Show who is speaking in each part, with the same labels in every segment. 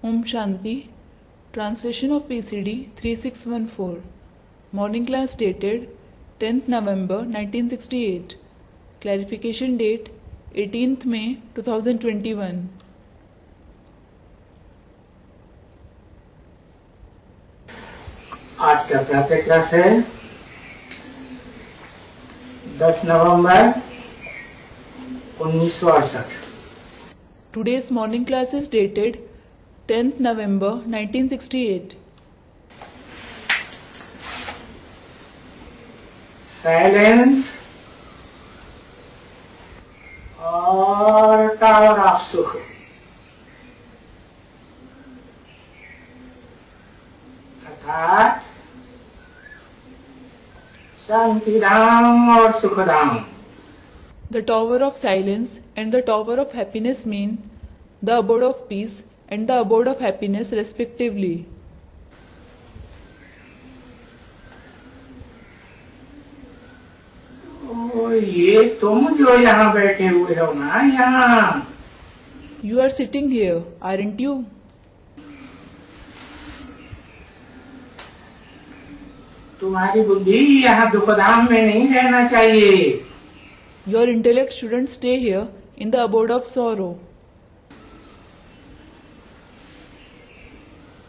Speaker 1: Om Shanti. Translation of PCD 3614. Morning class dated 10th November 1968. Clarification date 18th May 2021.
Speaker 2: आज का प्रातः class है 10 नवंबर 1968।
Speaker 1: Today's morning class is dated 10th November 1968.
Speaker 2: Silence और tower of सुख। अर्थात शांति धाम और सुख धाम।
Speaker 1: The tower of silence and the tower of happiness mean the abode of peace and the abode of happiness respectively.
Speaker 2: ये तुम जो यहाँ बैठे हुए हो ना, यहाँ
Speaker 1: You are sitting here, aren't you?
Speaker 2: तुम्हारी बुद्धि यहाँ दुखधाम में नहीं रहना चाहिए।
Speaker 1: Your intellect shouldn't stay here in the abode of sorrow.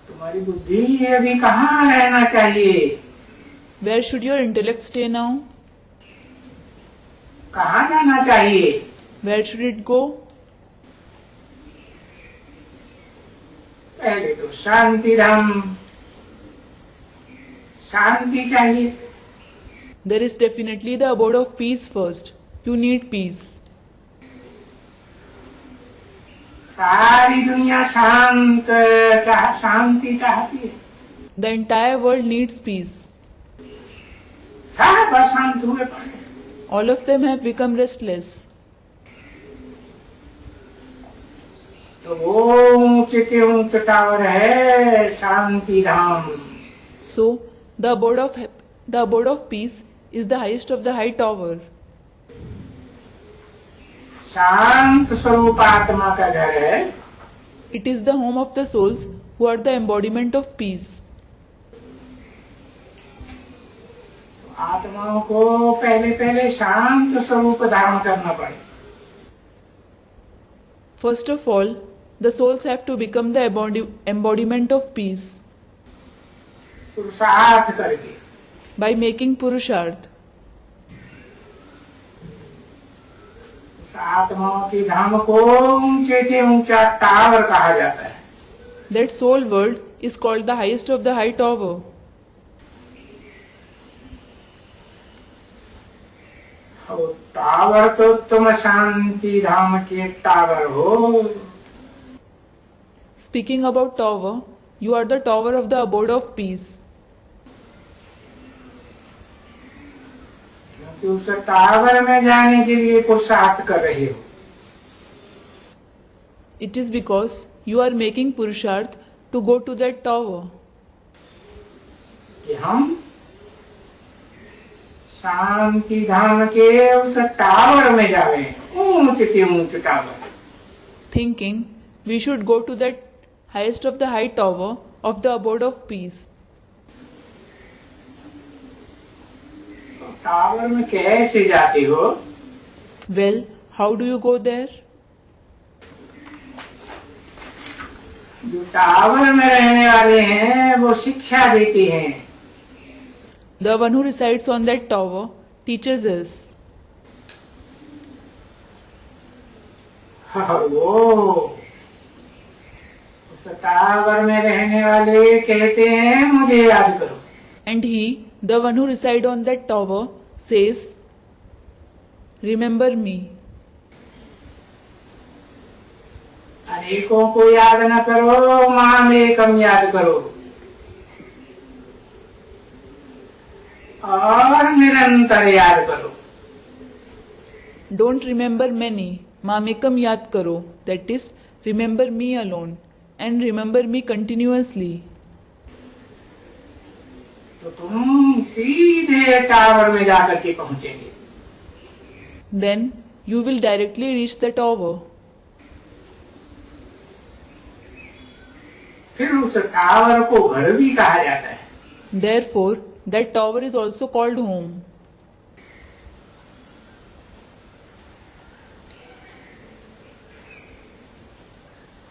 Speaker 2: तुम्हारी बुद्धि अभी कहाँ रहना चाहिए?
Speaker 1: Where should your intellect stay now?
Speaker 2: कहाँ जाना चाहिए?
Speaker 1: Where should it go?
Speaker 2: पहले तो शांति धाम, शांति चाहिए।
Speaker 1: There is definitely the abode of peace first. You need peace.
Speaker 2: सारी दुनिया शांति चाहती है।
Speaker 1: The entire world needs peace.
Speaker 2: सब अशांत हुए पड़े।
Speaker 1: All of them have become restless.
Speaker 2: तो वो ऊंचे के ऊंचे टावर है शांति Dham.
Speaker 1: So, the abode of peace is the highest of the high tower.
Speaker 2: शांत स्वरूप आत्मा का घर है।
Speaker 1: It is the home of the souls who are the embodiment of peace.
Speaker 2: आत्माओं को पहले शांत स्वरूप धारण करना पड़े।
Speaker 1: First of all, the souls have to become the embodiment of peace
Speaker 2: पुरुषार्थ करके।
Speaker 1: by making purusharth.
Speaker 2: आत्माओं के धाम को ऊंचे के ऊंचा टावर कहा जाता है।
Speaker 1: That soul world is called the highest of the high tower.
Speaker 2: और टावर तो तुम शांति धाम के टावर हो।
Speaker 1: Speaking about tower, you are the tower of the abode of peace.
Speaker 2: क्योंकि उस टावर में जाने के लिए पुरुषार्थ कर रहे हो।
Speaker 1: It is because you are making purusharth to go to that tower.
Speaker 2: कि हम शांति धाम के उस टावर में जावे, ऊंचे के ऊंचे tower.
Speaker 1: Thinking we should go to that highest of the high tower of the abode of peace.
Speaker 2: Tower में कैसे जाते हो?
Speaker 1: Well, how do you go there?
Speaker 2: जो टावर में रहने वाले हैं वो शिक्षा देते हैं।
Speaker 1: The one who resides on that tower teaches us.
Speaker 2: और वो उस टावर में रहने वाले कहते हैं मुझे याद करो।
Speaker 1: And he, the one who resides on that tower, says, remember me.
Speaker 2: अनेकों को याद न करो, माम एकम याद करो। और निरंतर याद करो।
Speaker 1: Don't remember many, mamekam yad karo. That is, remember me alone and remember me continuously.
Speaker 2: तो तुम सीधे टावर में जाकर के पहुंचेंगे।
Speaker 1: Then you will directly reach the tower.
Speaker 2: उस टावर को घर भी कहा जाता है।
Speaker 1: Therefore, that tower is also called home.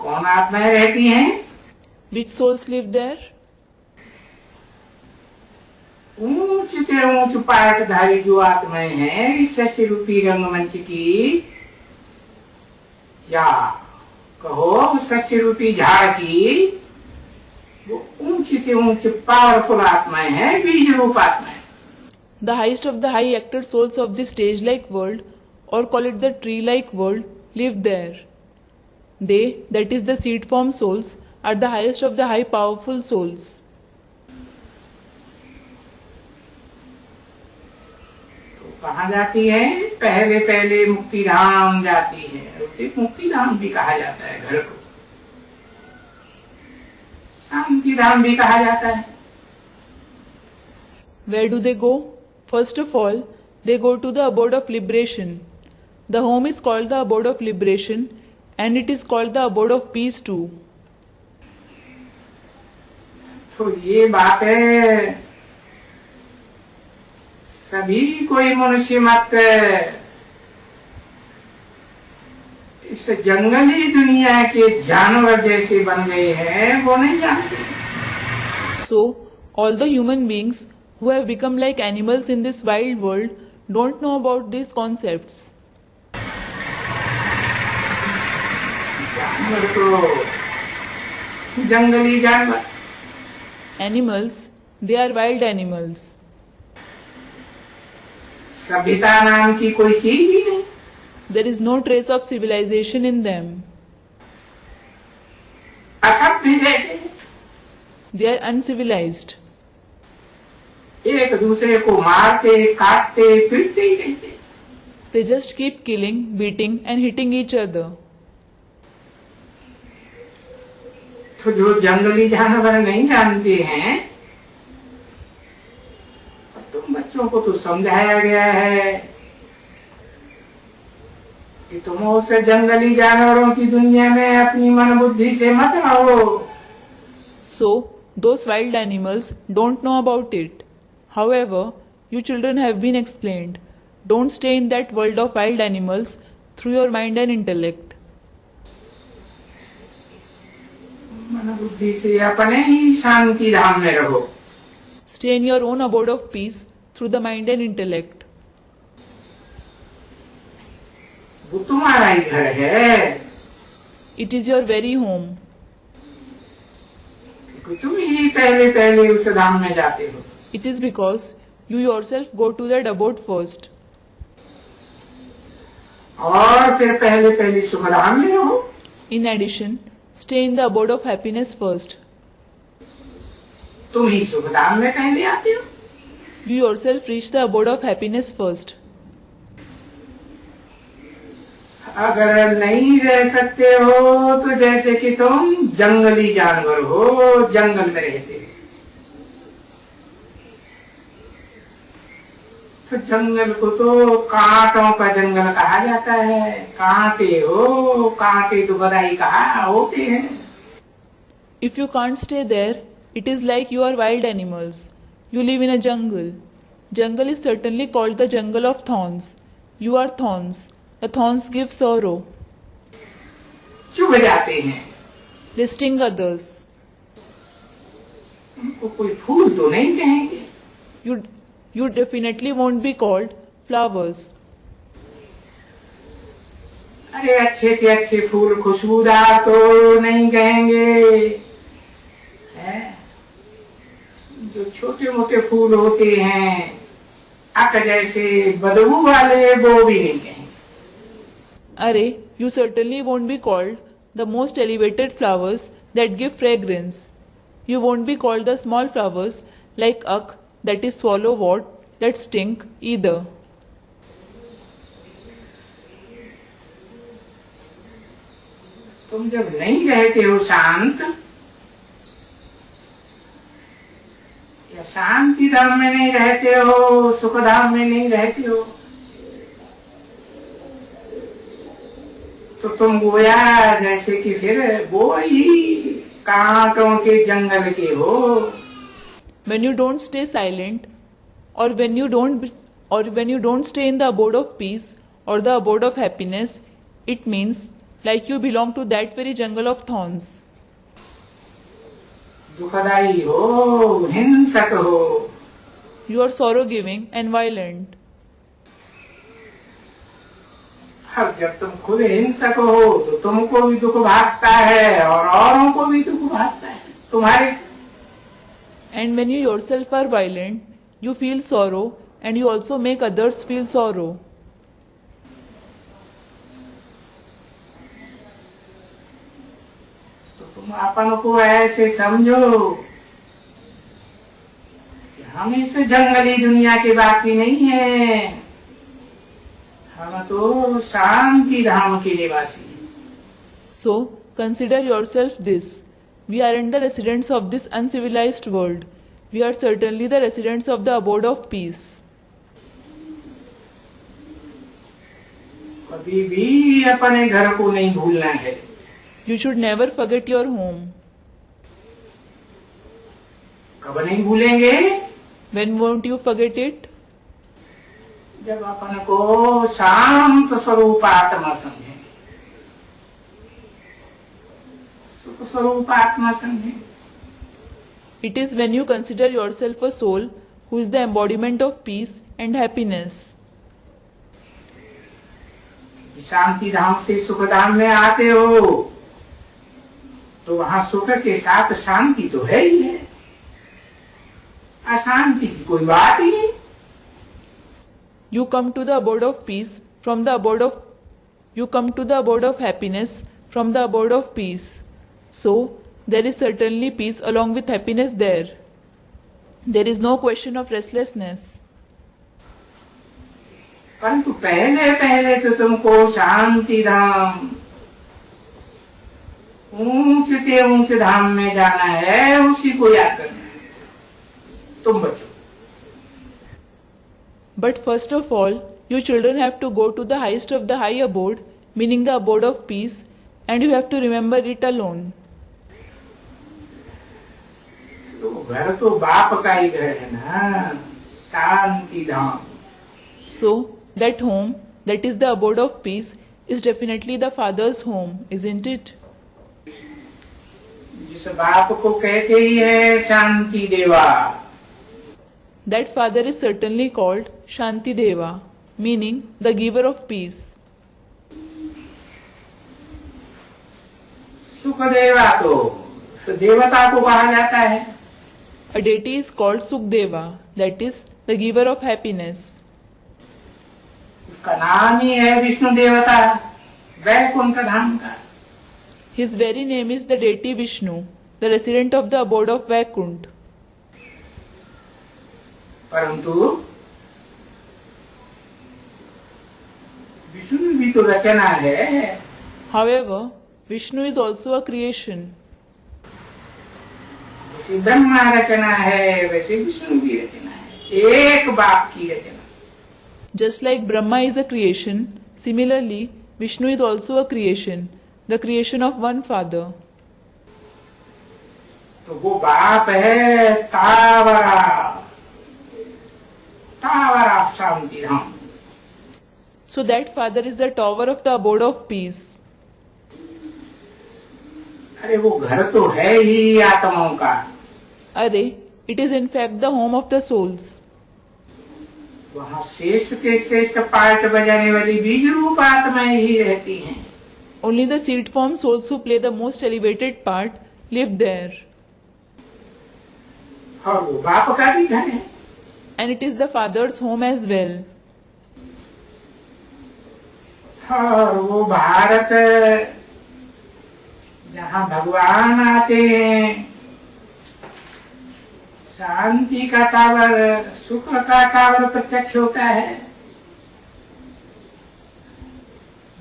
Speaker 2: कौन आत्माएं रहती हैं?
Speaker 1: Which souls live there?
Speaker 2: ऊंच से ऊंच पाटधारी जो आत्माएं हैं इस सच्चे रूपी रंगमंच की, या कहो सच्चे रूपी झाड़ की, वो ऊंची से ऊंच पावरफुल आत्माएं हैं, बीज रूप आत्माएं।
Speaker 1: The highest of the high acted souls of the stage-like world, or call it the tree-like world, live there. They, that is the seed-form souls, are the highest of the high powerful souls.
Speaker 2: तो कहाँ जाती है? पहले पहले मुक्तिधाम जाती है। उसे मुक्तिधाम भी कहा जाता है घर को, शांतिधाम भी कहा जाता है।
Speaker 1: Where do they go? First of all, they go to the abode of liberation. The home is called the abode of liberation, and it is called the abode of peace too.
Speaker 2: तो ये बातें सभी कोई मनुष्य मत इस जंगली दुनिया के जानवर जैसे बन गए हैं, वो नहीं जानते।
Speaker 1: So, all the human beings who have become like animals in this wild world don't know about these concepts.
Speaker 2: जानवर तो जंगली जानवर,
Speaker 1: Animals, they are wild animals.
Speaker 2: सभ्यता नाम की कोई चीज ही नहीं।
Speaker 1: There is no trace of civilization in them.
Speaker 2: असभ्य जैसे,
Speaker 1: They are uncivilized.
Speaker 2: एक दूसरे को मारते काटते पीटते ही रहते।
Speaker 1: They just keep killing, beating and hitting each other.
Speaker 2: तो जो जंगली जानवर नहीं जानते हैं, तुम बच्चों को तो समझाया गया है कि तुम उस जंगली जानवरों की दुनिया में अपनी मन बुद्धि से मत रहो।
Speaker 1: So, those wild animals don't know about it. However, you children have been explained. Don't stay in that world of wild animals through your mind and intellect.
Speaker 2: मन बुद्धि से अपने ही शांति धाम में रहो।
Speaker 1: Stay in your own abode of peace through the mind and intellect.
Speaker 2: वो तुम्हारा ही घर है,
Speaker 1: It is your very home.
Speaker 2: क्योंकि तुम ही पहले पहले उस धाम में जाते हो।
Speaker 1: It is because you yourself go to that abode first.
Speaker 2: और फिर पहले पहले सुख धाम में रहो।
Speaker 1: In addition, stay in the abode of happiness first.
Speaker 2: तुम ही सुख धाम में पहले आते हो।
Speaker 1: You yourself reach the abode of happiness first.
Speaker 2: अगर नहीं रह सकते हो तो जैसे कि तुम जंगली जानवर हो, जंगल में रहते हो, तो जंगल को तो कांटों का जंगल कहा जाता है। कांटे हो, कांटे तो बधाई कहा होते हैं।
Speaker 1: If you can't stay there, it is like you are wild animals. You live in a jungle. Jungle is certainly called the jungle of thorns. You are thorns. The thorns give sorrow.
Speaker 2: चुभ जाते हैं।
Speaker 1: They sting others.
Speaker 2: उनको कोई फूल तो नहीं कहेंगे।
Speaker 1: You definitely won't be called flowers.
Speaker 2: अरे अच्छे के अच्छे फूल खुशबूदार तो नहीं कहेंगे, है? जो छोटे मोटे फूल होते हैं अक जैसे बदबू वाले, वो भी नहीं कहेंगे।
Speaker 1: Array, you certainly won't be called the most elevated flowers that give fragrance. You won't be called the small flowers like uk, that is swallowwort, that stink either.
Speaker 2: तुम जब नहीं रहते हो शांत, या शांति धाम में नहीं रहते हो, सुख धाम में नहीं रहते हो, तो तुम गोया जैसे कि फिर वो ही कांटों के जंगल के हो।
Speaker 1: When you don't stay silent, or when you don't stay in the abode of peace or the abode of happiness, it means like you belong to that very jungle of thorns.
Speaker 2: दुखदाई हो, हिंसक हो।
Speaker 1: You are sorrow giving and violent.
Speaker 2: अब जब तुम खुद हिंसक हो तो तुमको भी दुख भासता है और औरों को भी दुख भासता है तुम्हारे से।
Speaker 1: And when you yourself are violent, you feel sorrow and you also make others feel sorrow.
Speaker 2: तो तुम अपन को ऐसे समझो कि हम इस जंगली दुनिया के वासी नहीं हैं, हम तो शांति धाम के निवासी हैं।
Speaker 1: So, consider yourself this. We aren't the residents of this uncivilized world. We are certainly the residents of the abode of peace.
Speaker 2: कभी भी अपने घर को नहीं भूलना है।
Speaker 1: You should never forget your home.
Speaker 2: कब नहीं भूलेंगे?
Speaker 1: When won't you forget it?
Speaker 2: जब अपन को शांत स्वरूप आत्मा समझे, सुख स्वरूप आत्मा समझे।
Speaker 1: It is when you consider yourself a soul who is the embodiment of peace and happiness.
Speaker 2: शांति धाम से सुख धाम में आते हो तो वहां सुख के साथ शांति तो है ही है, अशांति की कोई बात ही नहीं।
Speaker 1: You come to the abode of peace from the abode of you come to the abode of happiness from the abode of peace. So there is certainly peace along with happiness there. There is no question of restlessness.
Speaker 2: परंतु पहले पहले तो तुमको शांति धाम, ऊंचे ऊंच धाम में जाना है, उसी को याद करना है तुम बच्चों।
Speaker 1: But first of all, you children have to go to the highest of the high abode, meaning the abode of peace, and you have to remember it alone.
Speaker 2: तो घर तो बाप का ही घर है ना, शांति Dham.
Speaker 1: So, that home, that is the abode of peace, is definitely the father's home, isn't it?
Speaker 2: जिस बाप को कहते ही है शांति देवा।
Speaker 1: That father is certainly called Shanti Deva, meaning the giver of peace.
Speaker 2: सुख देवा तो देवता को कहा जाता है।
Speaker 1: A deity is called Sukhdeva, that is the giver of happiness.
Speaker 2: उसका नाम ही है विष्णु देवता, वैकुंठ धाम का।
Speaker 1: His very name is the deity Vishnu, the resident of the abode of Vaikunt.
Speaker 2: परंतु विष्णु भी तो रचना है।
Speaker 1: However, Vishnu is also a creation.
Speaker 2: जैसे ब्रह्मा रचना है वैसे विष्णु भी रचना है, एक बाप की रचना।
Speaker 1: Just like Brahma is a creation, similarly, Vishnu is also a creation, the creation of one father.
Speaker 2: तो वो बाप है तावरा, tower of Shanti Dham.
Speaker 1: So that father is the tower of the abode of peace.
Speaker 2: अरे वो घर तो है ही आत्माओं का।
Speaker 1: Arre, it is in fact the home of the souls.
Speaker 2: वहाँ श्रेष्ठ के श्रेष्ठ पार्ट बजाने वाली बीज रूप आत्माएं ही रहती हैं।
Speaker 1: Only the seed form souls who play the most elevated part live there.
Speaker 2: और वो बाप का भी घर है।
Speaker 1: And it is the father's home as well.
Speaker 2: और वो भारत जहाँ भगवान आते हैं, शांति का टावर, सुख का टावर प्रत्यक्ष होता है,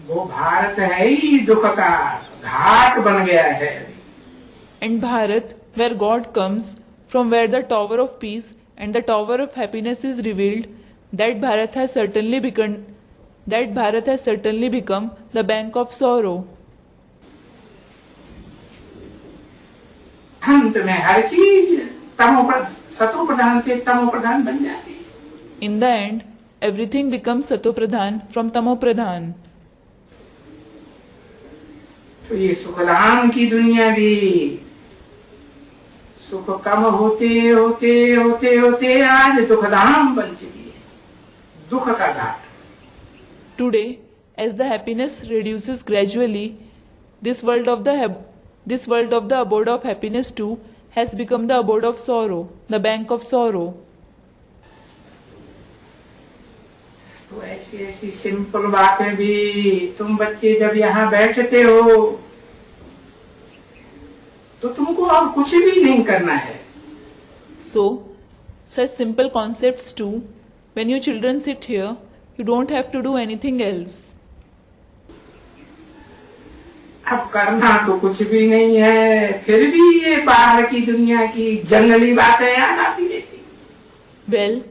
Speaker 2: वो भारत है ही दुख का घाट बन गया है।
Speaker 1: And Bharat, where God comes, from where the tower of peace and the tower of happiness is revealed, that Bharat has certainly become the bank of sorrow.
Speaker 2: अंत में हर चीज सतो प्रधान से तमो प्रधान बन जाती है।
Speaker 1: In the end, everything becomes Satopradhan from Tamopradhan.
Speaker 2: तो ये सुखधाम की दुनिया भी सुख कम होते होते होते होते आज दुखधाम बन चुकी है, दुख का घाट।
Speaker 1: Today, as the happiness reduces gradually, this world of the abode of happiness too has become the abode of sorrow, the bank of sorrow.
Speaker 2: तो ऐसी ऐसी सिंपल बातें भी तुम बच्चे जब यहाँ बैठते हो तो तुमको और कुछ भी नहीं करना है।
Speaker 1: So, such simple concepts too, when you children sit here, you don't have to do anything else.
Speaker 2: अब करना तो कुछ भी नहीं है, फिर भी ये बाहर की दुनिया की जंगली बातें याद आती रहती।
Speaker 1: Well,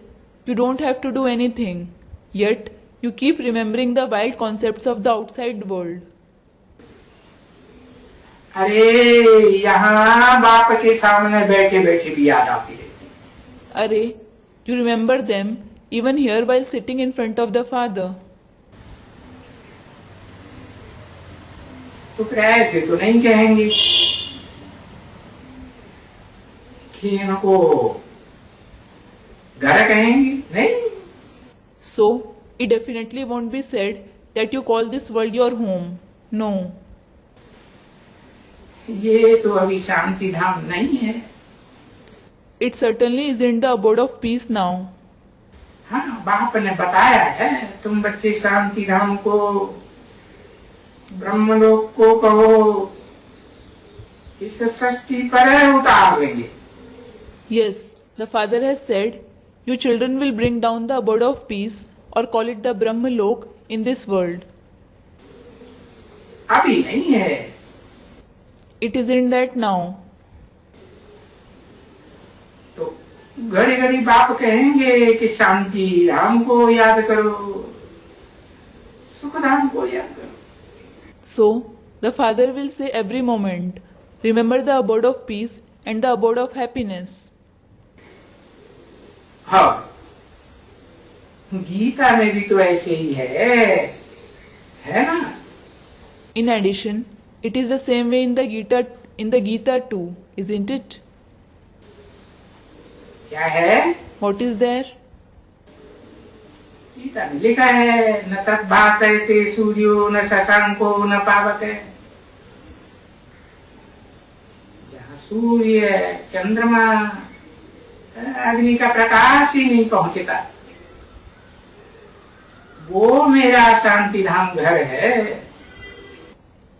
Speaker 1: you don't have to do anything, yet you keep remembering the wild concepts of the outside world.
Speaker 2: अरे यहाँ बाप के सामने बैठे बैठे भी याद आती रहती।
Speaker 1: Arey, you remember them even here while sitting in front of the Father.
Speaker 2: तो फिर ऐसे तो नहीं कहेंगे कि इनको घर कहेंगे, नहीं।
Speaker 1: So, it definitely won't be said that you call this world your home. No.
Speaker 2: ये तो अभी शांति धाम नहीं है।
Speaker 1: It certainly isn't the abode of peace now.
Speaker 2: हाँ, बाप ने बताया है तुम बच्चे शांति धाम को ब्रह्मलोक को कहो, इस सृष्टि पर उतार लेंगे।
Speaker 1: Yes, the Father has said, you children will bring down the abode of peace or call it the Brahmalok in this world.
Speaker 2: अभी नहीं है।
Speaker 1: It isn't that now.
Speaker 2: तो घड़ी घड़ी बाप कहेंगे कि शांति धाम को याद करो, सुख धाम को याद करो।
Speaker 1: So, the Father will say every moment, remember the abode of peace and the abode of happiness.
Speaker 2: हाँ, गीता में भी तो ऐसे ही है ना?
Speaker 1: In addition, it is the same way in the Gita too, isn't it?
Speaker 2: क्या है?
Speaker 1: What is there?
Speaker 2: गीता में लिखा है, न तत् भासयते सूर्यो न शशांको न पावते। जहाँ सूर्य चंद्रमा अग्नि का प्रकाश ही नहीं पहुंचता, वो मेरा शांति धाम घर है।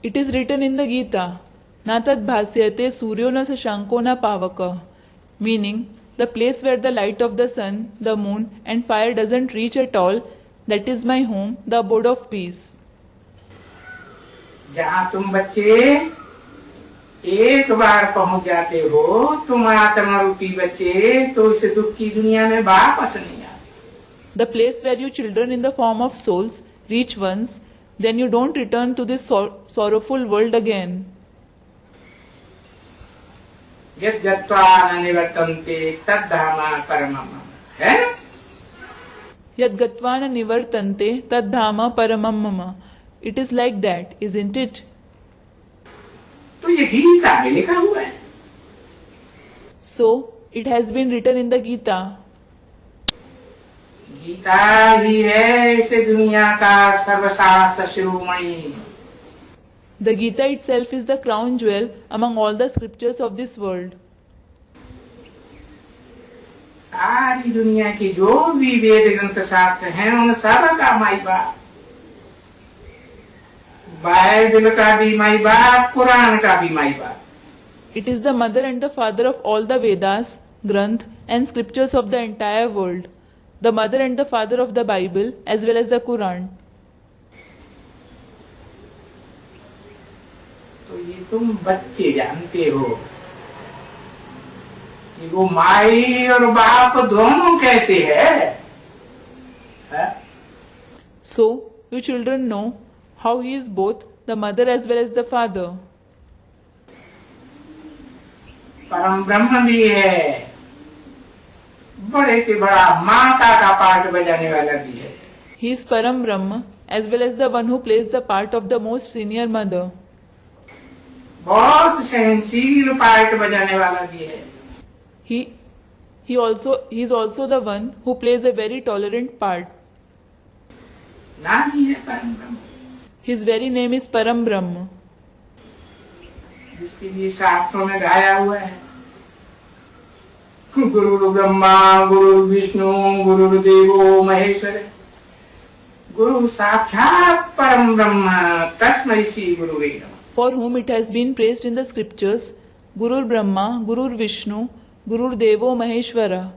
Speaker 1: It is written in the Gita, na tad bhasyate suryo na sashanko na pavaka, meaning the place where the light of the sun, the moon and fire doesn't reach at all, that is my home, the abode of peace.
Speaker 2: जहाँ तुम बच्चे एक बार पहुंच जाते हो, तुम आत्मा रूपी बच्चे, तो इस दुख की दुनिया में वापस नहीं आते।
Speaker 1: The place where you children in the form of souls reach once, then you don't return to this sorrowful world again.
Speaker 2: यद्गत्वा न निवर्तन्ते तद्धामा परमम् है।
Speaker 1: Yadgatva na nivartante tadhama paramam mama. It is like that, isn't it?
Speaker 2: तो ये गीता में लिखा हुआ है।
Speaker 1: So, it has been written in the Gita.
Speaker 2: Gita ही है इस दुनिया का सर्वशास्त्र शिरोमणि।
Speaker 1: The Gita itself is the crown jewel among all the scriptures of this world.
Speaker 2: सारी दुनिया के जो भी वेद ग्रंथ शास्त्र हैं, उन सब का माई बाप, बाइबल का भी माई बाप, कुरान का भी माई बाप।
Speaker 1: It is the mother and the father of all the Vedas, Granth and scriptures of the entire world. The mother and the father of the Bible as well as the Quran.
Speaker 2: तो ये तुम बच्चे जानते हो कि वो माई और बाप दोनों कैसे है?
Speaker 1: So, you children know how he is both the mother as well as the father.
Speaker 2: परम ब्रह्म भी है, बड़े के बड़ा माता का पाठ बजाने वाला भी है।
Speaker 1: He is Param Brahma as well as the one who plays the part of the most senior mother.
Speaker 2: बहुत सहनशील पाठ बजाने वाला भी है।
Speaker 1: He is also the one who plays a very tolerant part.
Speaker 2: नाम ही है परम ब्रह्म,
Speaker 1: His very name is Param Brahma,
Speaker 2: जिसके लिए शास्त्रों में गाया हुआ है, गुरु ब्रह्मा गुरु विष्णु गुरुर्देवो महेश्वर, गुरु साक्षात परम ब्रह्म तस्मै श्री गुरुवे नमः।
Speaker 1: for whom it has been praised in the scriptures, Gurur Brahma, Gurur Vishnu, Gurur Devo Maheshwara,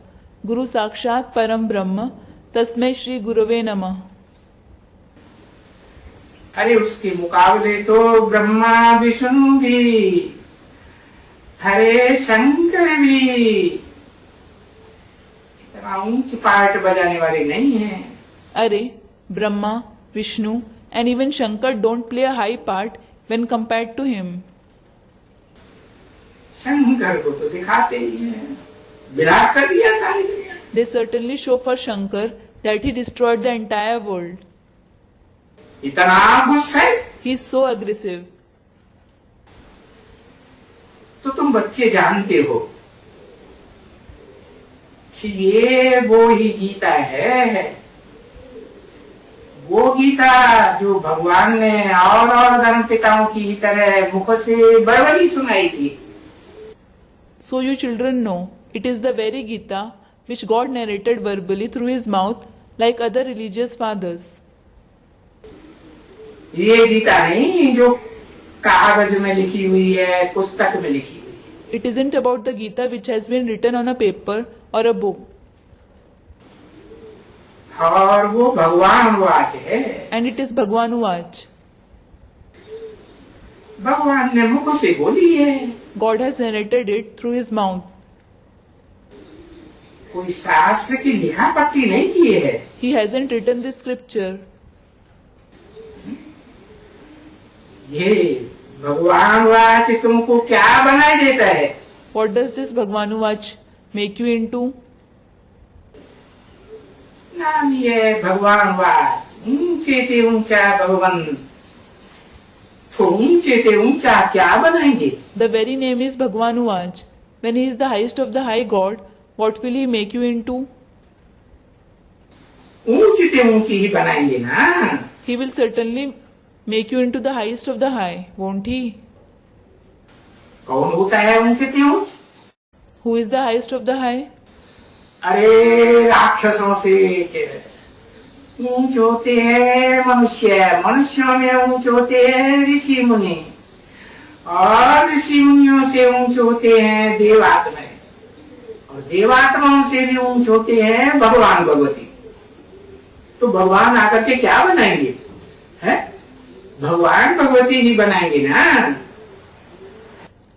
Speaker 1: Guru Sakshat Param Brahma, Tasmai Shri Gurave Namah.
Speaker 2: अरे उसके मुकाबले तो ब्रह्मा विष्णु भी, हरे शंकर भी इतना ऊंच पाठ बजाने वाले नहीं हैं।
Speaker 1: Arey, Brahma, Vishnu and even Shankar don't play a high part when compared to him.
Speaker 2: Shankar को तो दिखाते ही हैं, विनाश कर दिया सारी दुनिया।
Speaker 1: They certainly show for Shankar that he destroyed the entire world.
Speaker 2: इतना गुस्से,
Speaker 1: He is so aggressive.
Speaker 2: तो तुम बच्चे जानते हो कि ये वो ही गीता है, वो गीता जो भगवान ने और धर्म पिताओं की तरह मुख से बड़बड़ी सुनाई थी।
Speaker 1: So you children know, it is the very Gita which God narrated verbally through his mouth like other religious fathers.
Speaker 2: ये गीता नहीं जो कागज में लिखी हुई है, पुस्तक में लिखी हुई है।
Speaker 1: It isn't about the Gita which has been written on a paper or a book.
Speaker 2: और वो भगवान वाच है,
Speaker 1: And it is Bhagwan Vach.
Speaker 2: भगवान ने मुख से बोली है,
Speaker 1: God has narrated it through his mouth.
Speaker 2: कोई शास्त्र की लिखा पट्टी नहीं की है।
Speaker 1: He hasn't written this scripture.
Speaker 2: ये भगवान वाच तुमको क्या बनाए देता है?
Speaker 1: What does this Bhagwan Vach make you into?
Speaker 2: नाम ये भगवान वाच, ऊंचे ते ऊंचा भगवान, तो ऊंचे ते ऊंचा क्या बनाएंगे?
Speaker 1: The very name is Bhagwan Vach. When he is the highest of the high God, what will he make you into?
Speaker 2: ऊंचे ते ऊंची ही बनाएंगे ना।
Speaker 1: He will certainly make you into the highest of the high, won't he?
Speaker 2: कौन होता है ऊंचे ते ऊंच?
Speaker 1: Who is the highest of the high?
Speaker 2: अरे राक्षसों से ऊंच होते हैं मनुष्य, मनुष्यों में ऊंच होते हैं ऋषि मुनि, और ऋषि मुनियों से ऊंच होते हैं देवात्माएं, और देवात्माओं से भी ऊंच होते हैं भगवान भगवती। तो भगवान आकर के क्या बनाएंगे? है भगवान भगवती ही बनाएंगे ना।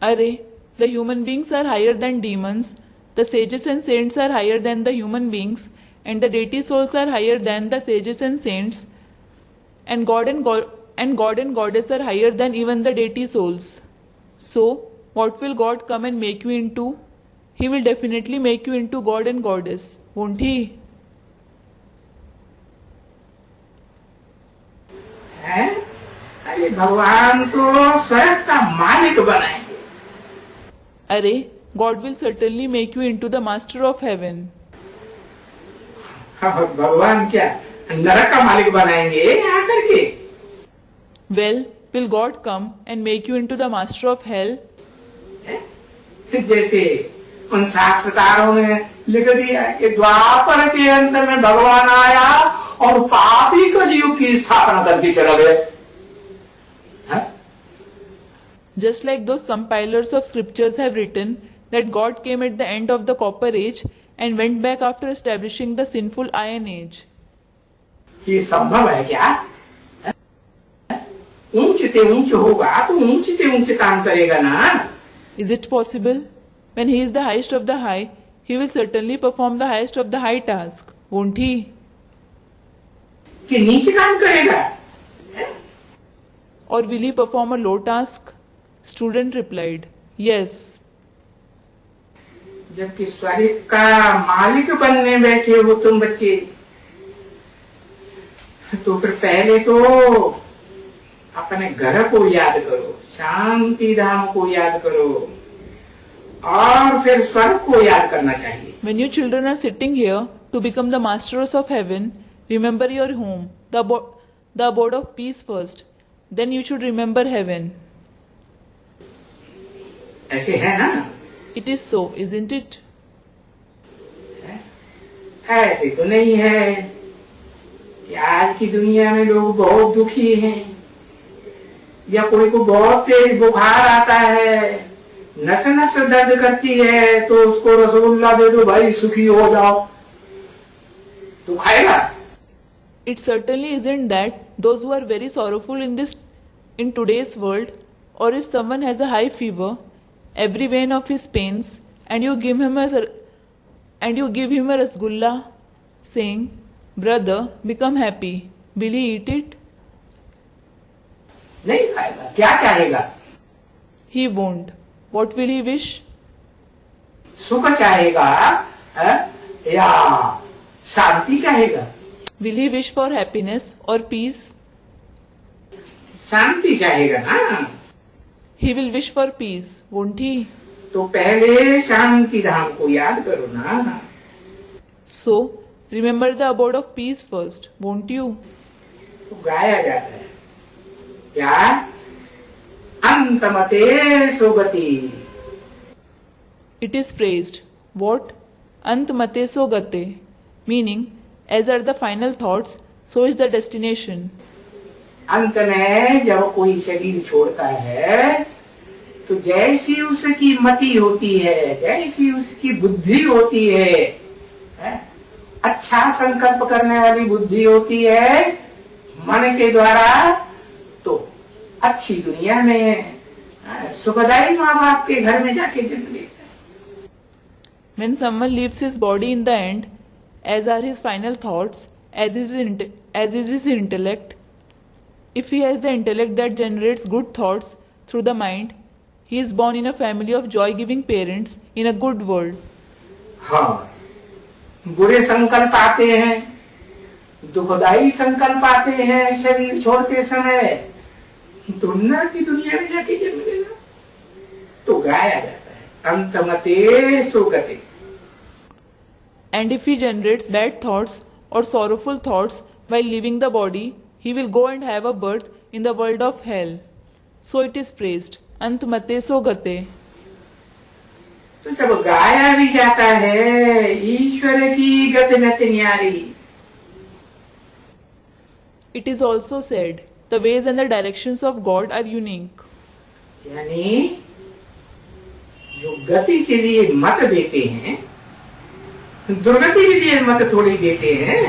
Speaker 1: Arey, the human beings are higher than demons, the sages and saints are higher than the human beings, and the deity souls are higher than the sages and saints, and God and Goddess are higher than even the deity souls. So, what will God come and make you into? He will definitely make you into God and Goddess, won't he?
Speaker 2: है? अरे भगवान को स्वर्ग का मालिक बनाएंगे।
Speaker 1: Arey, God will certainly make you into the master of heaven.
Speaker 2: और भगवान क्या नरक का मालिक बनाएंगे आकर के?
Speaker 1: Well, will God come and make you into the master of hell?
Speaker 2: जैसे उन शास्त्रकारों ने लिख दिया कि द्वापर के अंत में भगवान आया और पापी कलयुग की स्थापना करके चला गया।
Speaker 1: Just like those compilers of scriptures have written that God came at the end of the Copper Age and went back after establishing the sinful Iron Age.
Speaker 2: ये संभव है क्या? ऊंचते ऊंच होगा तो ऊंचते ऊंच काम करेगा ना।
Speaker 1: Is it possible? When he is the highest of the high, he will certainly perform the highest of the high task, won't he?
Speaker 2: कि नीचे काम करेगा?
Speaker 1: Or will he perform a low task? Student replied, yes.
Speaker 2: जबकि स्वर्ग का मालिक बनने बैठे हो तुम बच्चे, तो फिर पहले तो अपने घर को याद करो, शांति धाम को याद करो, और फिर स्वर्ग को याद करना चाहिए।
Speaker 1: When you children are sitting here to become the masters of heaven, remember your home, the abode of peace first. Then you should remember heaven.
Speaker 2: ऐसे है ना?
Speaker 1: It is so, isn't it?
Speaker 2: ऐसे तो नहीं है कि आज की दुनिया में लोग बहुत दुखी हैं, या कोई को बहुत तेज बुखार आता है, नस नस दर्द करती है, तो उसको रसगुल्ला दे दो भाई सुखी हो जाओ, तो खाएगा?
Speaker 1: It certainly isn't that those who are very sorrowful in today's world, or if someone has a high fever, every vein of his pains, and you give him a rasgulla, saying, "Brother, become happy." Will he eat it?
Speaker 2: नहीं खाएगा। क्या चाहेगा?
Speaker 1: He won't. What will he wish?
Speaker 2: सुख चाहेगा या शांति चाहेगा?
Speaker 1: Will he wish for happiness or peace?
Speaker 2: शांति चाहेगा ना?
Speaker 1: He will wish for peace, won't he?
Speaker 2: तो पहले शांति धाम को याद करो ना।
Speaker 1: So, remember the abode of peace first, won't you?
Speaker 2: तो गाया जाता है क्या? अंतमते सुगति।
Speaker 1: It is praised. What? Antmate so gate. Meaning, as are the final thoughts, so is the destination.
Speaker 2: अंत में जब कोई शरीर छोड़ता है, तो जैसी उसकी मति होती है, जैसी उसकी बुद्धि होती है, अच्छा संकल्प करने वाली बुद्धि होती है मन के द्वारा, तो अच्छी दुनिया में सुखदायी माँ बाप के घर में जाके जन्म लेता है।
Speaker 1: When someone leaves his body in the end, as are his final thoughts, as is his intellect, if he has the intellect that generates good thoughts through the mind, he is born in a family of joy-giving parents in a good world.
Speaker 2: हाँ, बुरे संकल्प आते हैं, दुखदायी संकल्प आते हैं शरीर छोड़ते समय, तो नरक की दुनिया में जाके जन्म लेगा। तो गाया जाता है अंतमते सुगते।
Speaker 1: And if he generates bad thoughts or sorrowful thoughts while leaving the body, he will go and have a birth in the world of hell. So it is praised, Antmate so gate.
Speaker 2: तो जब गाया भी जाता है ईश्वर की गति नति न्यारी,
Speaker 1: It is also said, the ways and the directions of God are unique.
Speaker 2: यानी जो गति के लिए मत देते हैं, दुर्गति के लिए मत थोड़ी देते हैं।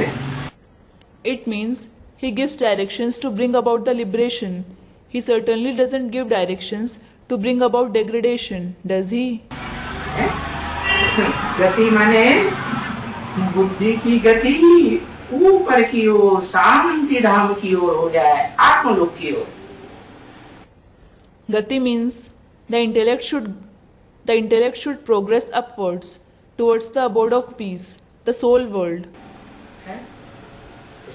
Speaker 1: It means he gives directions to bring about the liberation. He certainly doesn't give directions to bring about degradation, does he?
Speaker 2: गति माने बुद्धि की गति ऊपर की ओर, शांति धाम की ओर हो जाए, आत्मलोक की ओर।
Speaker 1: Gati means the intellect should progress upwards towards the abode of peace, the soul world.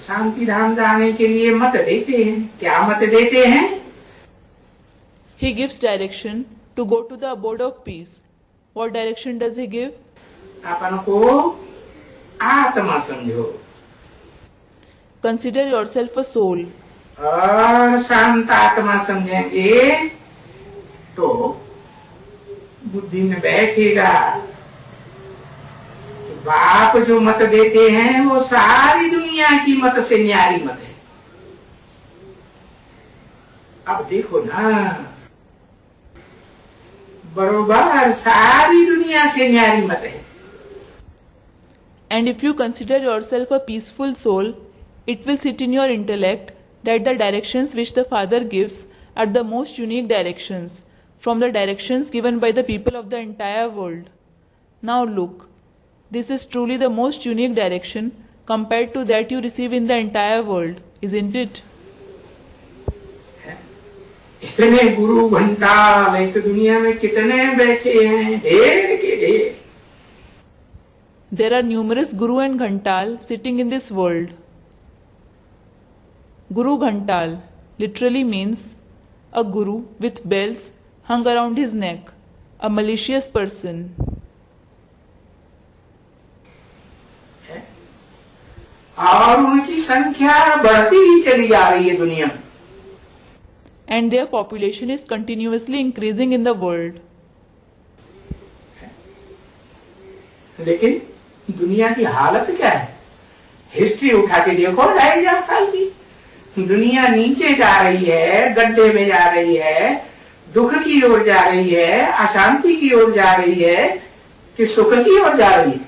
Speaker 2: शांति धाम जाने के लिए मत देते हैं। क्या मत देते हैं?
Speaker 1: He gives direction to go to the abode of peace. What direction does he give?
Speaker 2: अपन को आत्मा समझो
Speaker 1: Consider yourself a soul.
Speaker 2: और शांत आत्मा समझेंगे तो बुद्धि में बैठेगा। बाप जो मत देते हैं वो सारी दुनिया की मत से न्यारी मत है। अब देखो ना, बरोबर सारी दुनिया से न्यारी मत है।
Speaker 1: And if you consider yourself a peaceful soul, it will sit in your intellect that the directions which the Father gives are the most unique directions from the directions given by the people of the entire world. Now look, this is truly the most unique direction compared to that you receive in the entire world, isn't it?
Speaker 2: इतने गुरु घंटाल इस दुनिया में कितने बैठे हैं, ढेर के ढेर।
Speaker 1: There are numerous Guru and Ghantal sitting in this world. Guru Ghantal literally means a guru with bells hung around his neck, a malicious person.
Speaker 2: और उनकी संख्या बढ़ती ही चली जा रही है दुनिया में.
Speaker 1: And their population is continuously increasing in the world.
Speaker 2: लेकिन दुनिया की हालत क्या है? हिस्ट्री उठा के देखो 2,500 साल की. दुनिया नीचे जा रही है, गड्ढे में जा रही है, दुख की ओर जा रही है, अशांति की ओर जा रही है कि सुख की ओर जा रही है.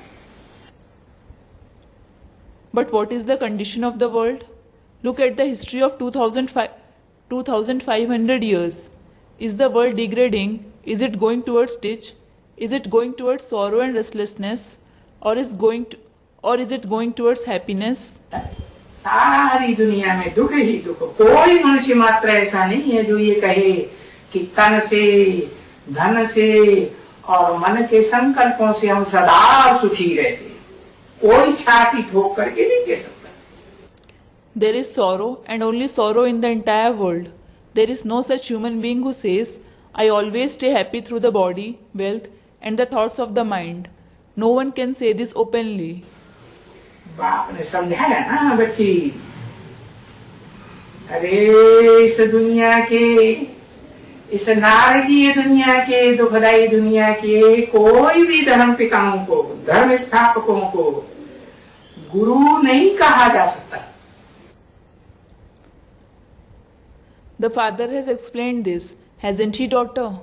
Speaker 1: But what is the condition of the world? Look at the history of 2500 years. Is the world degrading? Is it going towards ditch? Is it going towards sorrow and restlessness? Or is it going towards happiness?
Speaker 2: सारी दुनिया में दुख ही दुख. कोई मनुष्य मात्र ऐसा नहीं है जो ये कहे कि तन से, धन से और मन के संकल्पों से हम सदा सुखी रहते. कोई छाती ठोक करके नहीं कह सकता.
Speaker 1: There is sorrow and only sorrow in the entire world. There is no such human being who says, I always stay happy through the body, wealth and the thoughts of the mind. No one can say this openly.
Speaker 2: बाप ने समझाया ना बच्ची. अरे इस दुनिया के, इस नारकीय दुनिया के, दुखदायी दुनिया के कोई भी धर्म पिताओं को, धर्म स्थापकों को गुरु नहीं कहा जा सकता.
Speaker 1: The father has explained this, hasn't he, daughter?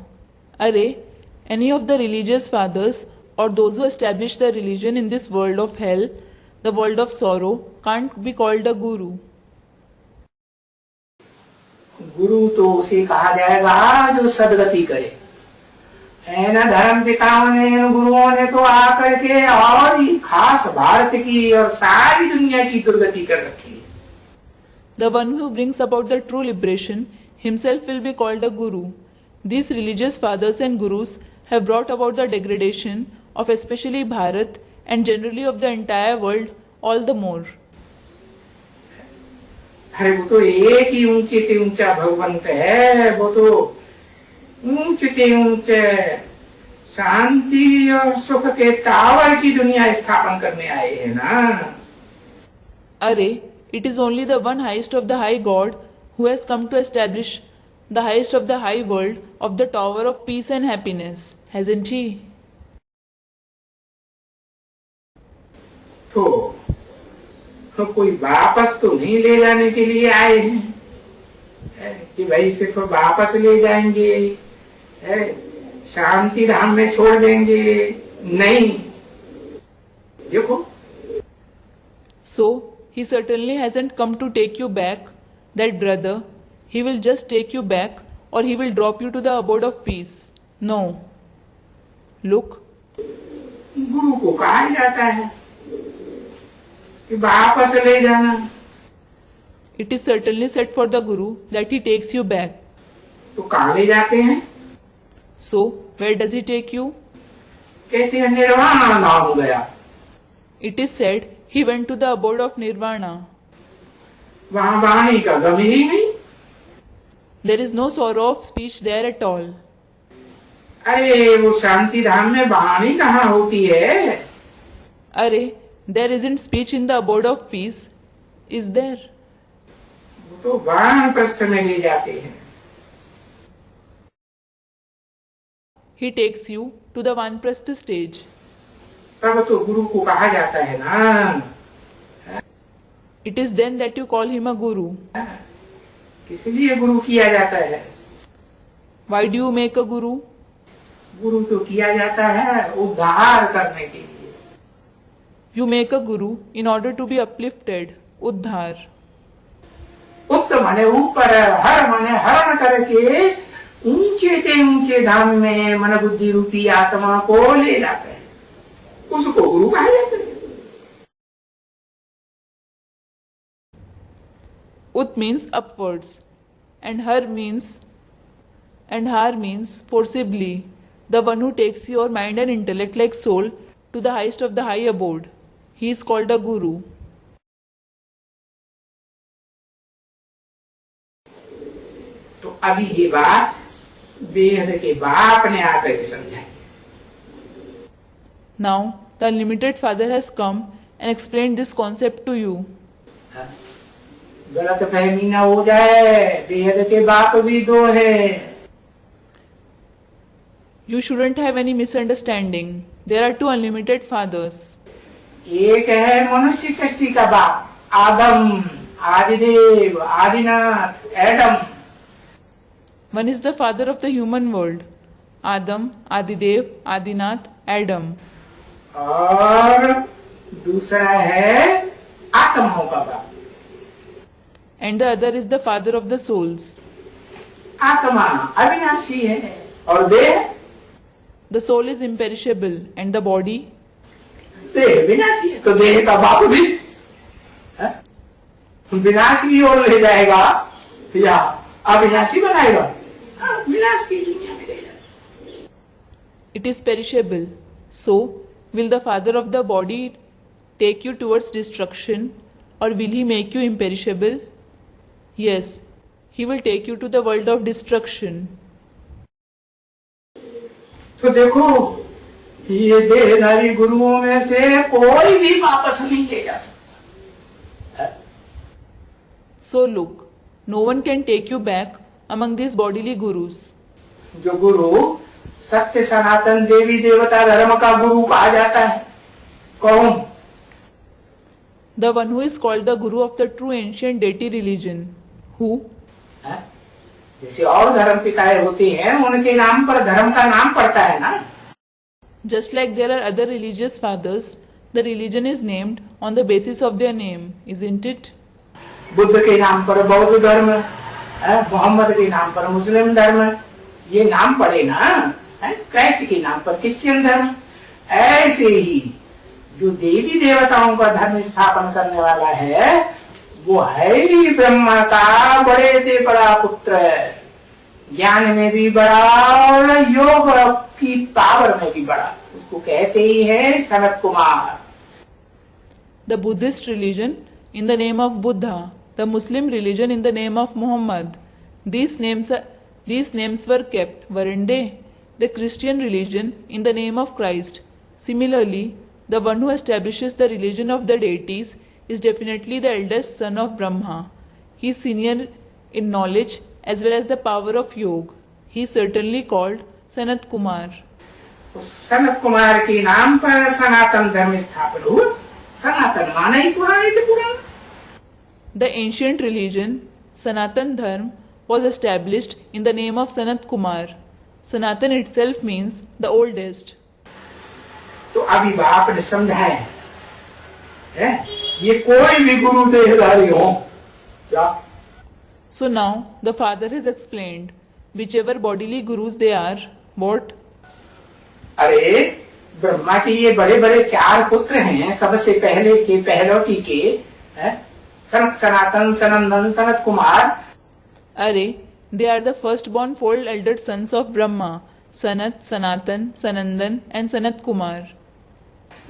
Speaker 1: Array, any of the religious fathers or those who establish the religion in this world of hell, the world of sorrow, can't be called a guru.
Speaker 2: गुरु तो उसे कहा जाएगा जो सदगति करे. है ना, धर्म पिताओं ने, गुरुओं ने तो आकर के और ही खास भारत की और सारी दुनिया की दुर्गति कर रखी है.
Speaker 1: The one who brings about the true liberation himself will be called a guru. These religious fathers and gurus have brought about the degradation of especially Bharat and generally of the entire world all the more.
Speaker 2: अरे वो तो एक ही ऊंचे से ऊंचा भगवंत है. वो तो ऊंचे से ऊंचे शांति और सुख के टावर की दुनिया स्थापन करने आए हैं ना.
Speaker 1: Array, it is only the one highest of the high God who has come to establish the highest of the high world of the tower of peace and happiness, hasn't he?
Speaker 2: तो कोई वापस तो नहीं ले जाने के लिए आए हैं कि भाई सिर्फ वापस ले जाएंगे, शांति धाम में छोड़ देंगे. नहीं. देखो.
Speaker 1: So, he certainly hasn't come to take you back, that brother. He will just take you back or he will drop you to the abode of peace. No. Look.
Speaker 2: गुरु को कहा जाता है कि वापस ले जाना.
Speaker 1: It is certainly said for the Guru that he takes you back.
Speaker 2: तो कहाँ ले जाते हैं?
Speaker 1: So, where does he take you?
Speaker 2: कहते हैं निर्वाण धाम गया.
Speaker 1: It is said he went to the abode of Nirvana.
Speaker 2: वहाँ वाणी का गम ही नहीं.
Speaker 1: There is no sorrow of speech there at all.
Speaker 2: अरे वो शांति धाम में वाणी कहाँ होती है?
Speaker 1: Array, there isn't speech in the abode of peace, is there?
Speaker 2: वो तो वानप्रस्थ में ले जाते हैं.
Speaker 1: He takes you to the Vanprastha stage.
Speaker 2: तब तो गुरु को कहा जाता है ना.
Speaker 1: It is then that you call him a guru.
Speaker 2: किस लिए गुरु किया जाता है?
Speaker 1: Why do you make a guru?
Speaker 2: गुरु तो किया जाता है उद्धार करने के लिए.
Speaker 1: You make a guru in order to be uplifted, uddhar.
Speaker 2: उत माने ऊपर, हर माने हरण करके ऊंचे से ऊंचे धाम में मन बुद्धि रूपी आत्मा को ले जाते हैं. उसको गुरु कहा जाता है.
Speaker 1: Ut means upwards, and har means forcibly, the one who takes your mind and intellect like soul to the highest of the high abode. He is called a guru.
Speaker 2: तो अभी ये बात बेहद के बाप ने आकर के समझाई.
Speaker 1: Now, the Unlimited Father has come and explained this concept to you.
Speaker 2: गलत फहमी ना हो जाए, बेहद के बाप भी दो है.
Speaker 1: You shouldn't have any misunderstanding. There are two Unlimited Fathers.
Speaker 2: एक है मनुष्य सृष्टि का बाप, आदम, Adidev, Adinath, Adam.
Speaker 1: One is the father of the human world, Adam, Adidev, Adinath, Adam.
Speaker 2: और दूसरा है आत्माओं का बाप.
Speaker 1: And the other is the father of the souls.
Speaker 2: आत्मा अविनाशी है और देह
Speaker 1: The soul is imperishable and the body,
Speaker 2: देह विनाशी है. तो देह का बाप भी विनाश की ओर ले जाएगा या अविनाशी बनाएगा. विनाश की दुनिया में ले जाएगा.
Speaker 1: it is perishable. So, will the father of the body take you towards destruction, or will he make you imperishable? Yes, he will take you to the world of destruction.
Speaker 2: तो देखो, ये देहधारी गुरुओं में से कोई भी वापस नहीं ले जा सकता.
Speaker 1: So look, no one can take you back among these bodily gurus.
Speaker 2: जो गुरु सत्य सनातन देवी देवता धर्म का गुरु कहा जाता है, कौन?
Speaker 1: The one who is called the guru of the true ancient deity religion. Who?
Speaker 2: जैसे और धर्म पिताएं होती हैं, उनके नाम पर धर्म का नाम पड़ता है ना.
Speaker 1: Just like there are other religious fathers, the religion is named on the basis of their name, isn't it?
Speaker 2: Buddha के नाम पर बौद्ध धर्म, मोहम्मद के नाम पर मुस्लिम धर्म, ये नाम पड़े ना. क्राइस्ट के नाम पर क्रिश्चियन धर्म. ऐसे ही जो देवी देवताओं का धर्म स्थापन करने वाला है, वो है ही ब्रह्मा का बड़े से बड़ा पुत्र. ज्ञान में भी बड़ा और योग की पावर में भी बड़ा. उसको कहते ही है Sanat Kumar.
Speaker 1: The Buddhist religion in the name of Buddha, the Muslim religion in the name of Muhammad. These names were kept, weren't they? The Christian religion in the name of Christ. Similarly, the one who establishes the religion of the deities is definitely the eldest son of Brahma. He is senior in knowledge as well as the power of yoga. He is certainly called Sanat Kumar.
Speaker 2: Sanat Kumar के नाम पर सनातन धर्म स्थापन हुआ. सनातन माना ही पुराने से पुराना.
Speaker 1: The ancient religion, Sanatan Dharma, was established in the name of Sanat Kumar. Sanatan itself means the oldest.
Speaker 2: तो अभी बाप ने समझाया है, ये कोई भी गुरु देहधारी हो क्या.
Speaker 1: So now the father has explained, whichever bodily gurus they are, what?
Speaker 2: अरे ब्रह्मा के ये बड़े बड़े 4 पुत्र हैं, सबसे पहले के पहलौटी के, सनत सनातन Sanandan Sanat Kumar.
Speaker 1: Arey, they are the firstborn 4 elder sons of Brahma, Sanat, Sanatan, Sanandan and Sanat Kumar.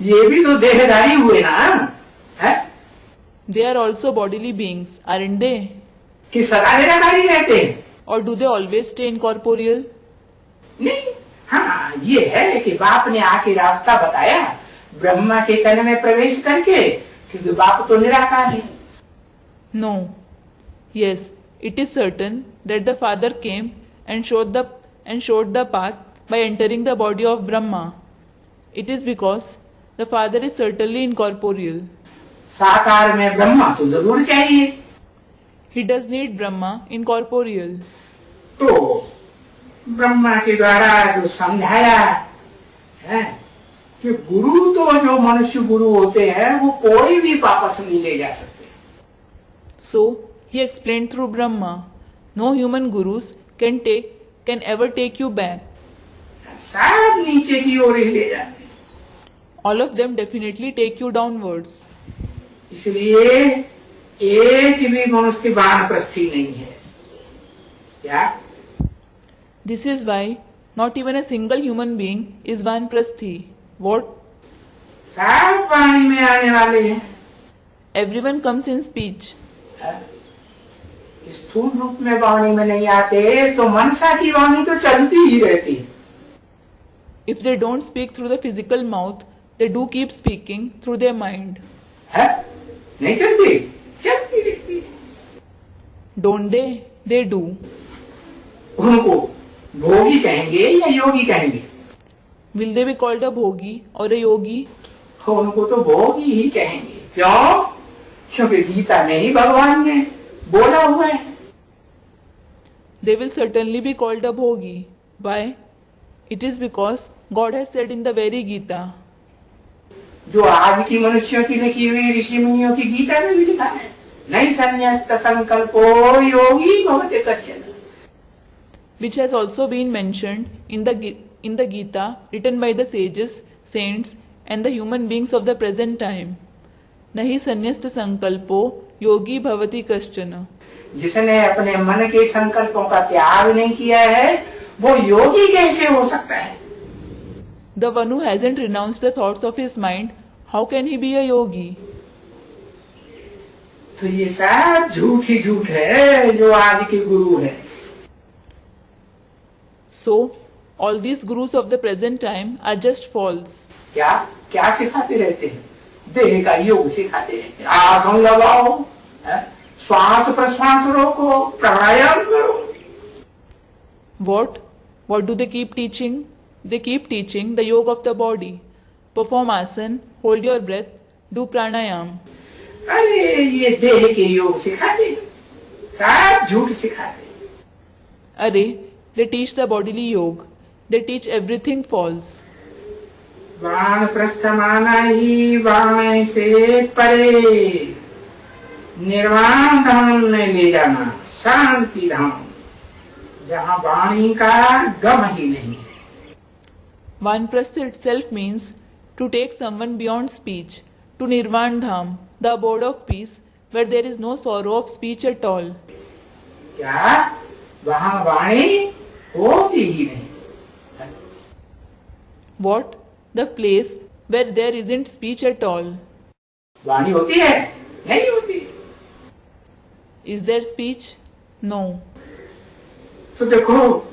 Speaker 2: ये भी तो देहधारी हुए ना.
Speaker 1: They are also bodily beings, aren't they?
Speaker 2: कि सदा निराकारी रहते हैं.
Speaker 1: Or do they always stay incorporeal?
Speaker 2: नहीं. हाँ, ये है कि बाप ने आके रास्ता बताया ब्रह्मा के तन में प्रवेश करके, क्योंकि बाप तो निराकार है.
Speaker 1: No. Yes, it is certain that the father came and showed the path by entering the body of Brahma. It is because the father is certainly incorporeal.
Speaker 2: साकार में ब्रह्मा तो जरूर चाहिए.
Speaker 1: He does need Brahma incorporeal.
Speaker 2: तो ब्रह्मा के द्वारा जो समझाया है कि गुरु तो जो मनुष्य गुरु होते हैं वो कोई भी वापस नहीं ले जा सकते.
Speaker 1: So he explained through Brahma, no human gurus can ever take you back.
Speaker 2: सब नीचे की ओर ही ले जाते हैं.
Speaker 1: All of them definitely take you downwards.
Speaker 2: इसलिए एक भी मनुष्य वानप्रस्थी नहीं है. क्या?
Speaker 1: This is why not even a single human being is Vanprasthi. What?
Speaker 2: सब वाणी में आने वाले हैं।
Speaker 1: Everyone comes in speech.
Speaker 2: स्थूल रूप में वाणी में नहीं आते तो मनसा की वाणी तो चलती ही रहती है।
Speaker 1: If they don't speak through the physical mouth, they do keep speaking through their mind.
Speaker 2: है? नहीं चलती, चलती रहती है।
Speaker 1: Don't they? They do.
Speaker 2: उनको भोगी कहेंगे या योगी कहेंगे?
Speaker 1: Will they be called a bhogi or a yogi?
Speaker 2: उनको तो भोगी ही कहेंगे। क्यों? क्योंकि गीता में ही भगवान ने बोला हुआ है।
Speaker 1: They will certainly be called a bhogi. Why? It is because God has said in the very Gita.
Speaker 2: जो आज की मनुष्यों की लिखी हुई ऋषि मुनियों की गीता में भी लिखा है, नहीं संन्यस्त संकल्पो योगी भवते कश्चन।
Speaker 1: Which has also been mentioned in the Gita written by the sages, saints and the human beings of the present time. Nahi sannyast sankalpo yogi bhavati kaschana.
Speaker 2: जिसने अपने मन के संकल्पों का त्याग नहीं किया है वो योगी कैसे हो सकता है?
Speaker 1: The one who hasn't renounced the thoughts of his mind, how can he be a yogi?
Speaker 2: तो ये सब झूठ ही झूठ है जो आज के गुरु है।
Speaker 1: So, all these gurus of the present time are just false.
Speaker 2: क्या क्या सिखाते रहते हैं? देह का योग सिखाते रहते हैं। आसन लगाओ, श्वास प्रश्वास रोको, प्राणायाम करो।
Speaker 1: What? What do they keep teaching? They keep teaching the yoga of the body. Perform asana, hold your breath, do pranayam.
Speaker 2: अरे ये देह के योग सिखाते हैं, सब झूठ सिखाते हैं।
Speaker 1: Arey, they teach the bodily yoga. They teach everything false.
Speaker 2: वाण प्रस्थमाना ही वाण से परे निर्वाण धाम में ले जाना, शांति धाम, जहाँ वाणी का गम ही नहीं है।
Speaker 1: Vanprastha itself means to take someone beyond speech, to Nirvan Dham, the abode of peace, where there is no sorrow of speech at all.
Speaker 2: क्या वहाँ वाणी होती ही नहीं?
Speaker 1: What? The place where there isn't speech at all.
Speaker 2: वाणी होती है? नहीं होती।
Speaker 1: Is there speech? No.
Speaker 2: तो देखो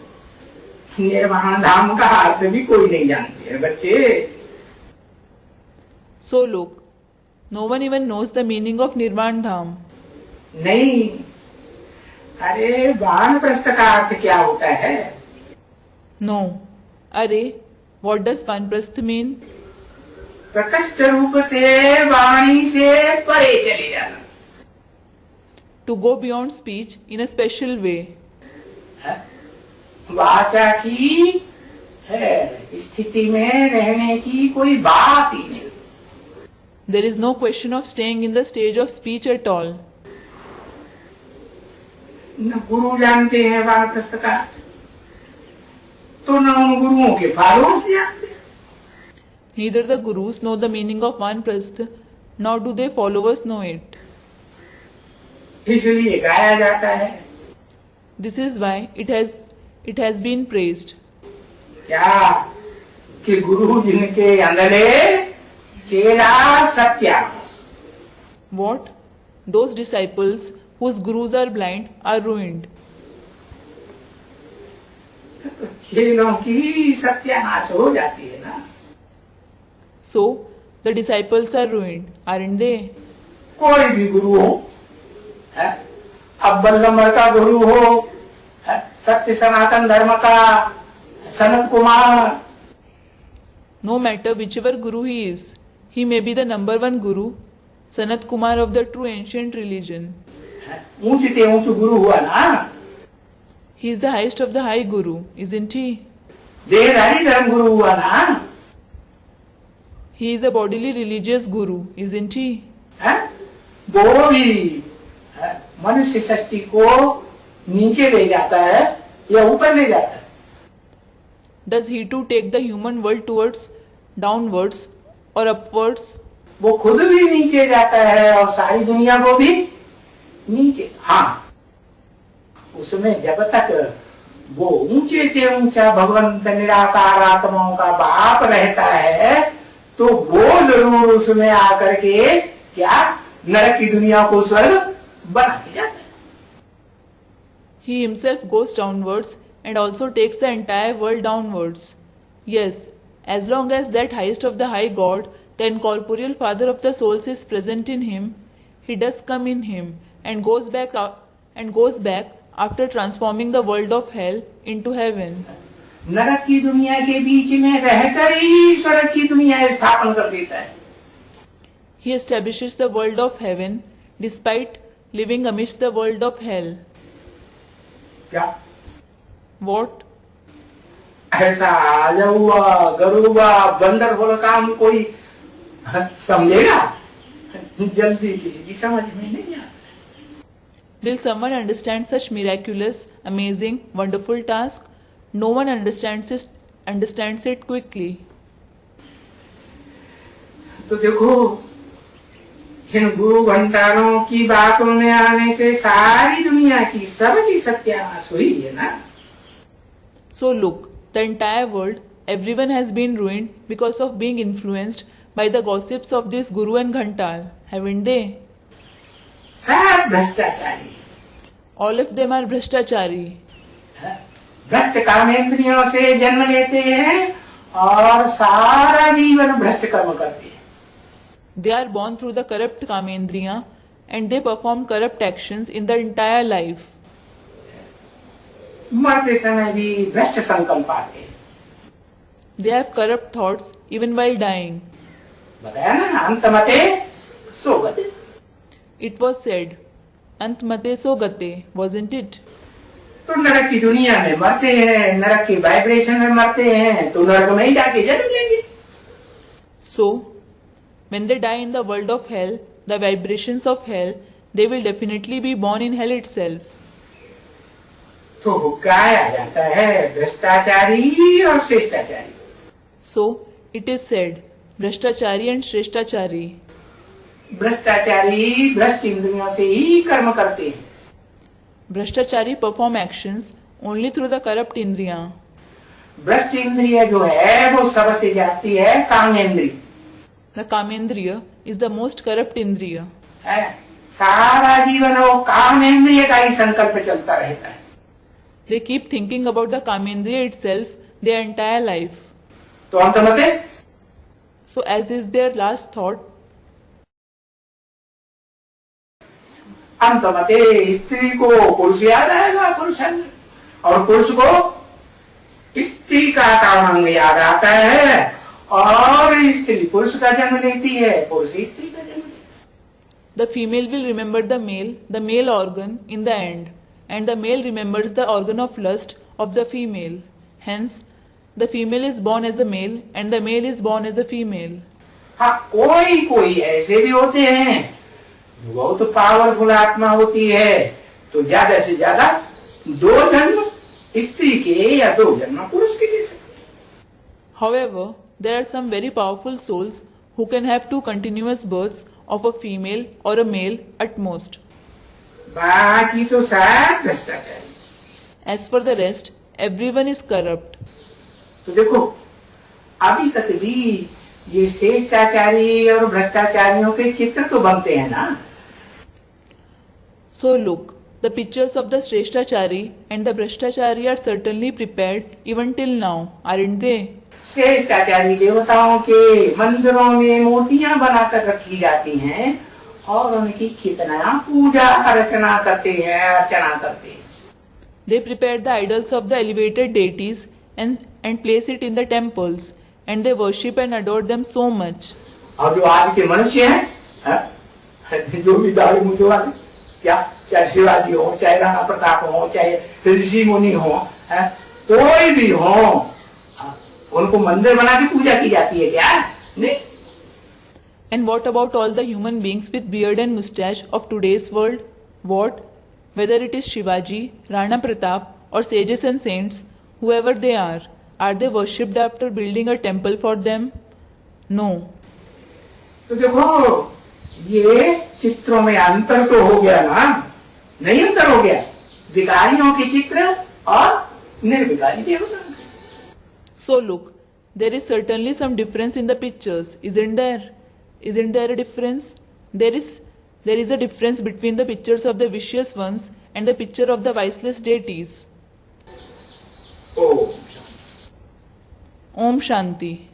Speaker 2: निर्वाण धाम का अर्थ भी कोई नहीं जानते है बच्चे।
Speaker 1: So look, no one even knows the meaning of Nirvan Dham.
Speaker 2: नहीं, अरे वानप्रस्थ का अर्थ क्या होता है?
Speaker 1: No. Arey, what does Vanprastha mean?
Speaker 2: प्रकृष्ट रूप से वाणी से परे चले जाना।
Speaker 1: To go beyond speech in a special way.
Speaker 2: वाचा की स्थिति में रहने की कोई बात ही नहीं।
Speaker 1: There is no question of staying in the stage of speech at all.
Speaker 2: न गुरु जानते हैं वानप्रस्थ का, तो न उन गुरुओं के फॉलोअर्स जानते।
Speaker 1: Neither the gurus know the meaning of Vanprastha, nor do their followers know it.
Speaker 2: इसलिए गाया जाता है।
Speaker 1: This is why it has been praised.
Speaker 2: क्या कि गुरु जिनके अंदर चेला Satya.
Speaker 1: What? Those disciples whose gurus are blind are ruined.
Speaker 2: चेलों की सत्यानाश हो जाती है ना।
Speaker 1: So, the disciples are ruined, aren't they?
Speaker 2: कोई भी गुरु हो, अव्वल नंबर का गुरु हो, सत्य सनातन धर्म का Sanat Kumar,
Speaker 1: No matter whichever guru he is, he may be the number one guru, Sanat Kumar of the true ancient religion.
Speaker 2: ऊंच से ऊंच गुरु हुआ ना।
Speaker 1: He is the highest of the high guru, isn't he?
Speaker 2: देहधारी धर्म गुरु हुआ ना।
Speaker 1: He is a bodily religious guru, isn't he?
Speaker 2: वो भी मनुष्य सृष्टि को नीचे ले जाता है या ऊपर ले जाता है?
Speaker 1: Does he too take the human world towards downwards or upwards?
Speaker 2: वो खुद भी नीचे जाता है और सारी दुनिया को भी नीचे। हाँ, उसमें जब तक वो ऊंचे से ऊंचा भगवंत निराकार आत्माओं का बाप रहता है तो वो जरूर उसमें आकर के क्या नरक की दुनिया को स्वर्ग बना के जाता है।
Speaker 1: He himself goes downwards and also takes the entire world downwards. Yes, as long as that highest of the high God, the incorporeal father of the souls is present in him, he does come in him and goes back after transforming the world of hell into heaven.
Speaker 2: नरक की दुनिया के बीच में रहकर ही स्वर्ग की दुनिया स्थापन कर देता है।
Speaker 1: He establishes the world of heaven despite living amidst the world of hell.
Speaker 2: क्या?
Speaker 1: What?
Speaker 2: ऐसा आजौआ गरुआ वंडरफुल काम कोई समझेगा? जल्दी किसी की समझ में नहीं आता।
Speaker 1: Will someone understand such miraculous, amazing, wonderful task? No one understands it quickly.
Speaker 2: तो देखो, इन गुरु भंडारों की बातों में आने से सारी दुनिया की सबकी सत्यानाश हुई है ना।
Speaker 1: So look, the entire world, everyone has been ruined because of being influenced by the gossips of this Guru and Ghantal, haven't they?
Speaker 2: सब भ्रष्टाचारी,
Speaker 1: All of them are Bhrashtachari.
Speaker 2: भ्रष्ट कामेंद्रियों से जन्म लेते हैं और सारा जीवन भ्रष्ट कर्म करते हैं।
Speaker 1: They are born through the corrupt Kamendriya and they perform corrupt actions in their entire life.
Speaker 2: मरते समय भी भ्रष्ट संकल्प आते हैं।
Speaker 1: They have corrupt thoughts even while dying.
Speaker 2: बताया ना, अंतमते सो गते।
Speaker 1: It was said, Antmate so gate, wasn't it?
Speaker 2: तो नरक की दुनिया में मरते हैं, नरक की वाइब्रेशन में मरते हैं, तो नरक में ही जाके जन्म लेंगे।
Speaker 1: So, when they die in the world of hell, the vibrations of hell, they will definitely be born in hell itself.
Speaker 2: तो गाया जाता है भ्रष्टाचारी और श्रेष्ठाचारी।
Speaker 1: So, it is said, Bhrashtachari and Shrestachari.
Speaker 2: भ्रष्टाचारी भ्रष्ट इंद्रियों से ही कर्म करते हैं।
Speaker 1: Bhrashtachari perform actions only through the corrupt Indriya.
Speaker 2: भ्रष्ट इंद्रिय जो है वो सबसे जाती है कामेंद्रिय।
Speaker 1: The Kamendriya is the most corrupt Indriya.
Speaker 2: है, सारा जीवन वो कामेंद्रिय का ही संकल्प चलता रहता है।
Speaker 1: They keep thinking about the Kamendriya itself their entire life.
Speaker 2: तो अंतमते
Speaker 1: So as is their last thought,
Speaker 2: अंतमते स्त्री को पुरुष याद आएगा, पुरुष और पुरुष को स्त्री का कामांग याद आता है और स्त्री पुरुष का जन्म लेती है, पुरुष स्त्री का जन्म लेता है।
Speaker 1: the female will remember the male organ in the end, and the male remembers the organ of lust of the female. Hence, the female is born as a male and the male is born as a female.
Speaker 2: हाँ, कोई कोई ऐसे भी होते हैं, बहुत तो powerful आत्मा होती है, तो ज्यादा से ज्यादा 2 जन्म स्त्री के या 2 जन्म पुरुष के ले सकते हैं।
Speaker 1: However, there are some very powerful souls who can have 2 continuous births of a female or a male at most.
Speaker 2: बाकी तो सब भ्रष्टाचारी।
Speaker 1: As for the rest, everyone is corrupt.
Speaker 2: तो देखो, अभी तक भी ये श्रेष्ठाचारी और भ्रष्टाचारियों के चित्र तो बनते हैं ना।
Speaker 1: So look, the pictures of the Shrestachari and the Bhrashtachari are certainly prepared even till now, aren't they?
Speaker 2: श्रेष्ठाचारी देवताओं के मंदिरों में मूर्तियां बनाकर रखी जाती हैं और उनकी कितना पूजा अर्चना करते हैं।
Speaker 1: They prepare the idols of the elevated deities and place it in the temples, and they worship and adore them so much.
Speaker 2: और जो आज के मनुष्य हैं, जो भी दाढ़ी मूंछ वाले, क्या चाहे शिवाजी हो, चाहे राणा प्रताप हो, चाहे ऋषि मुनि हो, कोई भी हो, उनको मंदिर बना के पूजा की जाती है क्या? नहीं।
Speaker 1: And what about all the human beings with beard and mustache of today's world? What? Whether it is Shivaji, Rana Pratap, or sages and saints, whoever they are they worshipped after building a temple for them? No.
Speaker 2: तो देखो, ये चित्रों में अंतर तो हो गया ना? नहीं अंतर हो गया? विकारियों के चित्र और निर्विकारी देवताओं के।
Speaker 1: So look, There is certainly some difference in the pictures, isn't there? Isn't there a difference? There is a difference between the pictures of the vicious ones and the picture of the viceless deities.
Speaker 2: Om Shanti.
Speaker 1: Om Shanti.